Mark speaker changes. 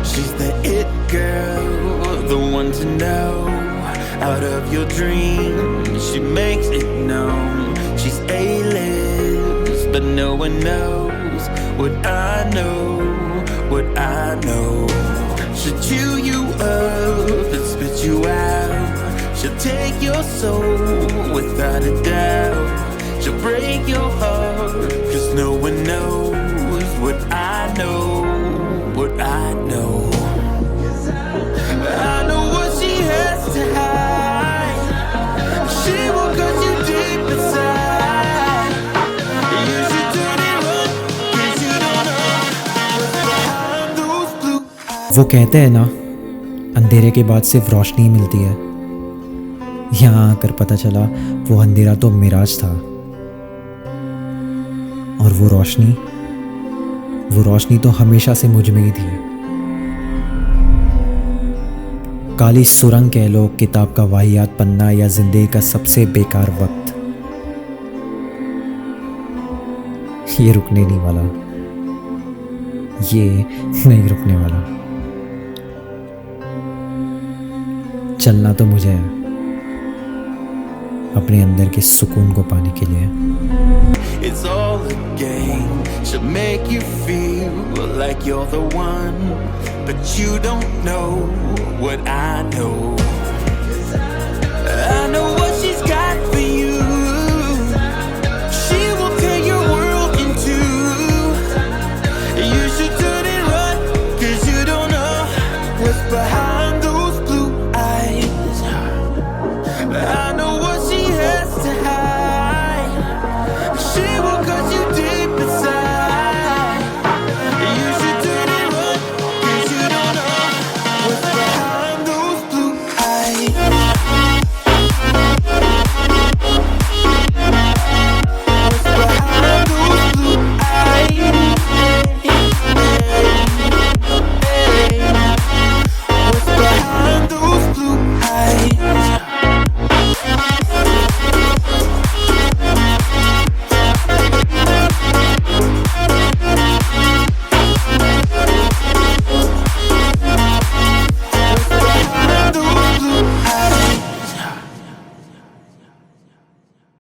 Speaker 1: She's the it girl, the one to know. Out of your dreams, she makes it known. She's A-list, but no one knows what I know, what I know. She'll chew you up and spit you out. She'll take your soul without a doubt. She'll break your heart, cause no one knows what I know, what I know. I know what she has to hide. She will cut you deep inside. You should turn it on, cause you don't know what's behind those blue eyes.
Speaker 2: वो कहते हैं ना, अंधेरे के बाद सिर्फ रोशनी मिलती है। यहाँ आकर पता चला वो अंधेरा तो मिराज था, और वो रोशनी तो हमेशा से मुझ में ही थी। काली सुरंग कह लो, किताब का वाहियात पन्ना, या जिंदगी का सबसे बेकार वक्त, ये रुकने नहीं वाला, ये नहीं रुकने वाला। चलना तो मुझे है अपने अंदर के सुकून को पाने के लिए।
Speaker 1: It's all a game. She'll make you feel like you're the one, but you don't know what I know.